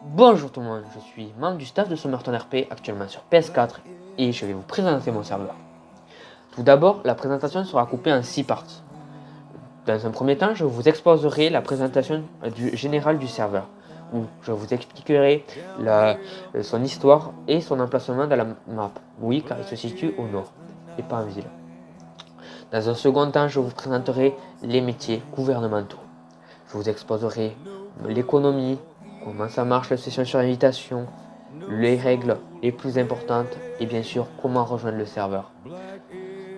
Bonjour tout le monde, je suis membre du staff de Somerton RP actuellement sur PS4 et je vais vous présenter mon serveur. Tout d'abord, la présentation sera coupée en 6 parties. Dans un premier temps, je vous exposerai la présentation générale du serveur, où je vous expliquerai son histoire et son emplacement dans la map. Oui, car il se situe au nord et pas en ville. Dans un second temps, je vous présenterai les métiers gouvernementaux. Je vous exposerai l'économie, comment ça marche la session sur invitation, les règles les plus importantes et bien sûr comment rejoindre le serveur.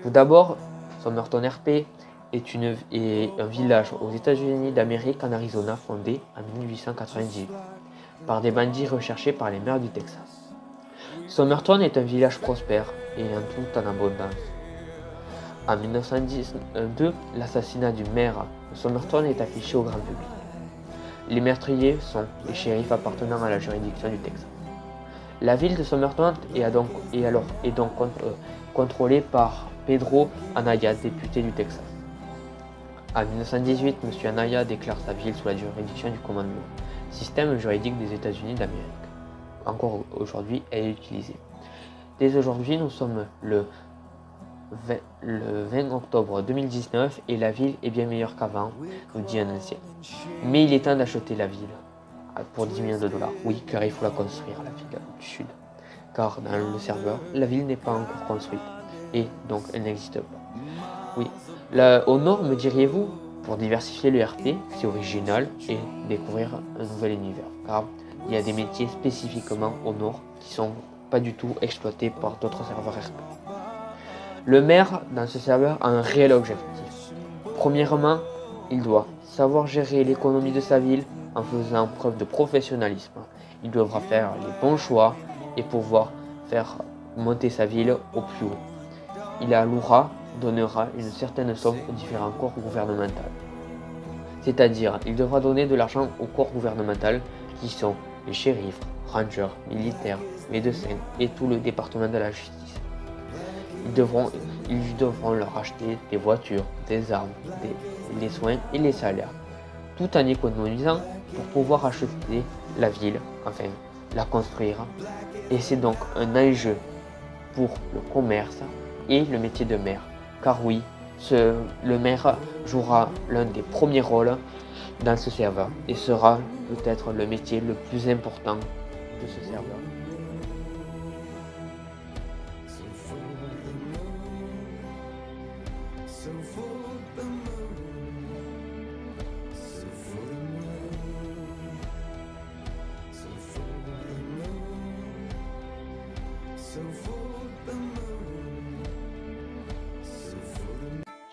Tout d'abord, Somerton RP est un village aux États-Unis d'Amérique en Arizona fondé en 1898 par des bandits recherchés par les maires du Texas. Somerton est un village prospère et en tout en abondance. En 1912, l'assassinat du maire de Somerton est affiché au grand public. Les meurtriers sont les shérifs appartenant à la juridiction du Texas. La ville de Somerton est donc contrôlée par Pedro Anaya, député du Texas. En 1918, M. Anaya déclare sa ville sous la juridiction du Common Law, système juridique des États-Unis d'Amérique. Encore aujourd'hui, elle est utilisée. Dès aujourd'hui, nous sommes le 20 octobre 2019 et la ville est bien meilleure qu'avant, nous dit un ancien. Mais il est temps d'acheter la ville pour 10 millions de dollars. Oui, car il faut la construire, la ville du sud. Car dans le serveur, la ville n'est pas encore construite et donc elle n'existe pas. Oui, au nord, me diriez-vous, pour diversifier le RP, c'est original et découvrir un nouvel univers. Car il y a des métiers spécifiquement au nord qui sont pas du tout exploités par d'autres serveurs RP. Le maire, dans ce serveur, a un réel objectif. Premièrement, il doit savoir gérer l'économie de sa ville en faisant preuve de professionnalisme. Il devra faire les bons choix et pouvoir faire monter sa ville au plus haut. Il allouera, donnera une certaine somme aux différents corps gouvernementaux. C'est-à-dire, il devra donner de l'argent aux corps gouvernementaux qui sont les shérifs, rangers, militaires, médecins et tout le département de la justice. Ils devront leur acheter des voitures, des armes, les soins et les salaires, tout en économisant pour pouvoir acheter la ville, enfin la construire. Et c'est donc un enjeu pour le commerce et le métier de maire. Car oui, le maire jouera l'un des premiers rôles dans ce serveur et sera peut-être le métier le plus important de ce serveur.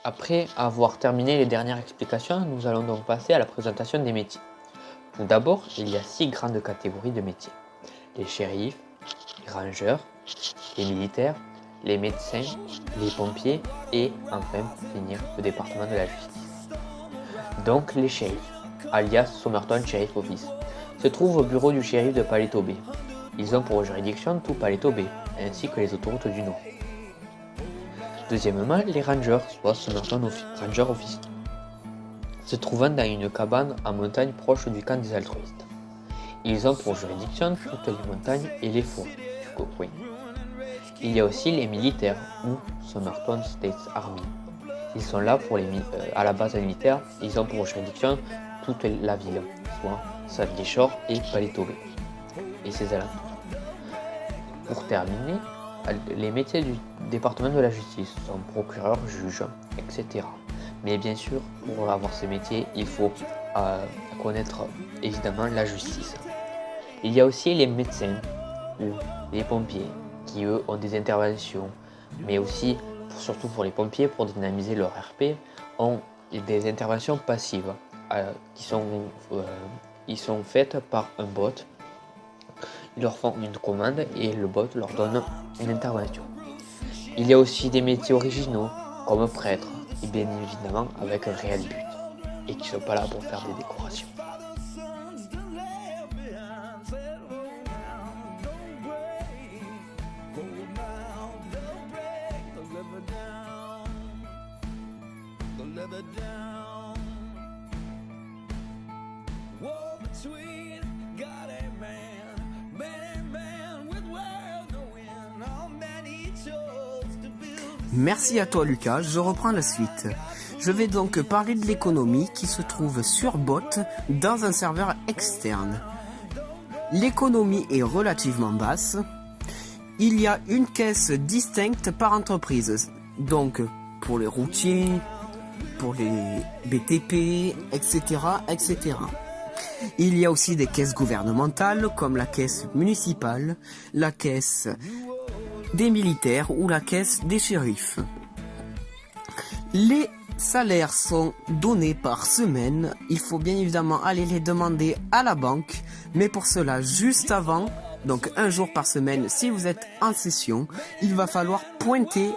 Après avoir terminé les dernières explications, nous allons donc passer à la présentation des métiers. Tout d'abord, il y a 6 grandes catégories de métiers. Les shérifs, les rangers, les militaires, les médecins, les pompiers et enfin, pour finir, le département de la justice. Donc les shérifs, alias Somerton Sheriff Office, se trouvent au bureau du shérif de Paleto Bay. Ils ont pour juridiction tout Paleto Bay, ainsi que les autoroutes du Nord. Deuxièmement, les rangers, soit Somerton Ranger Office, se trouvant dans une cabane en montagne proche du camp des altruistes. Ils ont pour juridiction toutes les montagnes et les forêts du Coquin. Il y a aussi les militaires, ou Somerton States Army. Ils sont là à la base militaire, ils ont pour juridiction toute la ville, soit Sandy Shore et Paleto Bay, et ses alentours. Pour terminer, les métiers du département de la justice sont procureur, juge, etc. Mais bien sûr, pour avoir ces métiers, il faut connaître évidemment la justice. Il y a aussi les médecins ou les pompiers qui eux ont des interventions, mais aussi, surtout pour les pompiers, pour dynamiser leur RP, ont des interventions passives qui sont faites par un bot. Ils leur font une commande et le bot leur donne une intervention. Il y a aussi des métiers originaux, comme prêtre, et bien évidemment avec un réel but, et qui ne sont pas là pour faire des décorations. Merci à toi Lucas, je reprends la suite. Je vais donc parler de l'économie qui se trouve sur bot dans un serveur externe. L'économie est relativement basse. Il y a une caisse distincte par entreprise. Donc pour les routiers, pour les BTP, etc., etc. Il y a aussi des caisses gouvernementales comme la caisse municipale, la caisse des militaires ou la caisse des shérifs. Les salaires sont donnés par semaine. Il faut bien évidemment aller les demander à la banque, mais pour cela, juste avant, donc un jour par semaine, si vous êtes en session, il va falloir pointer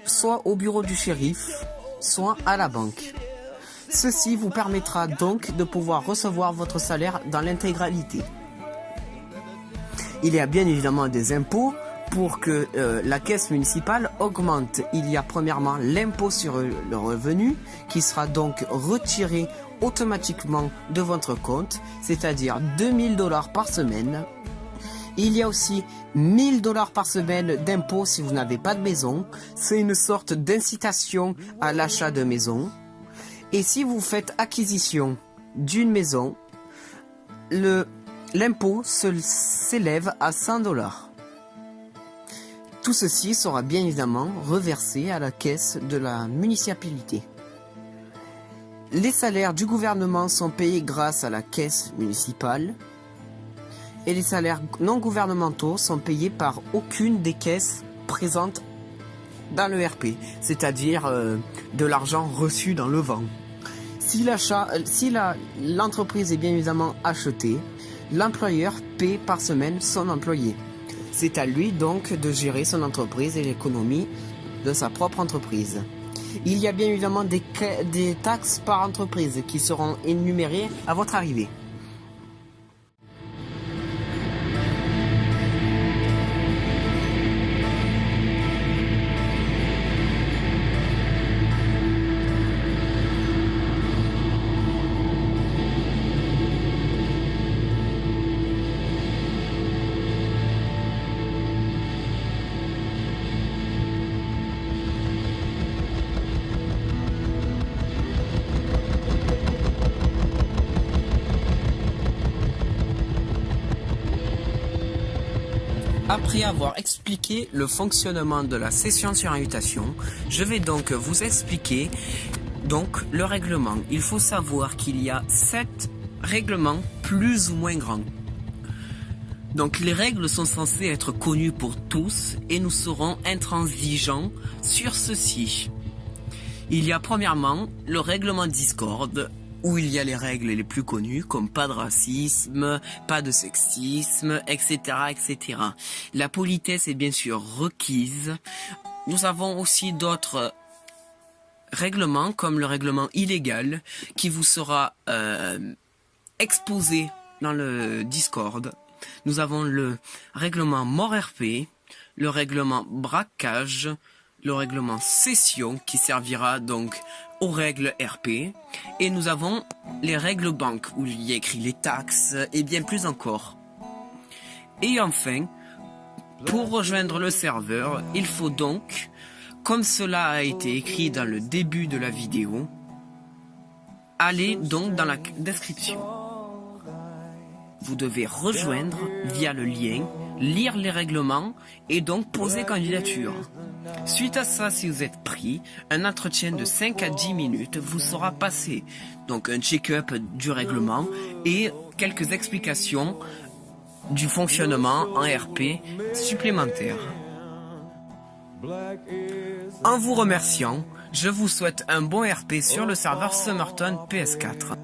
soit au bureau du shérif, soit à la banque. Ceci vous permettra donc de pouvoir recevoir votre salaire dans l'intégralité. Il y a bien évidemment des impôts. Pour que la caisse municipale augmente, il y a premièrement l'impôt sur le revenu qui sera donc retiré automatiquement de votre compte, c'est-à-dire 2000 $ par semaine. Il y a aussi 1000 $ par semaine d'impôt si vous n'avez pas de maison. C'est une sorte d'incitation à l'achat de maison. Et si vous faites acquisition d'une maison, l'impôt s'élève à 100 $. Tout ceci sera bien évidemment reversé à la caisse de la municipalité. Les salaires du gouvernement sont payés grâce à la caisse municipale et les salaires non gouvernementaux sont payés par aucune des caisses présentes dans le RP, c'est-à-dire de l'argent reçu dans le vent. Si l'entreprise est bien évidemment achetée, l'employeur paie par semaine son employé. C'est à lui donc de gérer son entreprise et l'économie de sa propre entreprise. Il y a bien évidemment des taxes par entreprise qui seront énumérées à votre arrivée. Après avoir expliqué le fonctionnement de la session sur invitation, je vais donc vous expliquer donc le règlement. Il faut savoir qu'il y a 7 règlements plus ou moins grands. Donc les règles sont censées être connues pour tous et nous serons intransigeants sur ceci. Il y a premièrement le règlement Discord, où il y a les règles les plus connues comme pas de racisme, pas de sexisme, etc., etc. La politesse est bien sûr requise. Nous avons aussi d'autres règlements comme le règlement illégal qui vous sera exposé dans le Discord. Nous avons le règlement mort RP, le règlement braquage, le règlement session qui servira donc aux règles RP, et nous avons les règles banque où il y a écrit les taxes et bien plus encore. Et enfin, pour rejoindre le serveur, il faut donc, comme cela a été écrit dans le début de la vidéo, aller donc dans la description. Vous devez rejoindre via le lien, lire les règlements et donc poser candidature. Suite à ça, si vous êtes pris, un entretien de 5 à 10 minutes vous sera passé. Donc un check-up du règlement et quelques explications du fonctionnement en RP supplémentaires. En vous remerciant, je vous souhaite un bon RP sur le serveur Summerton PS4.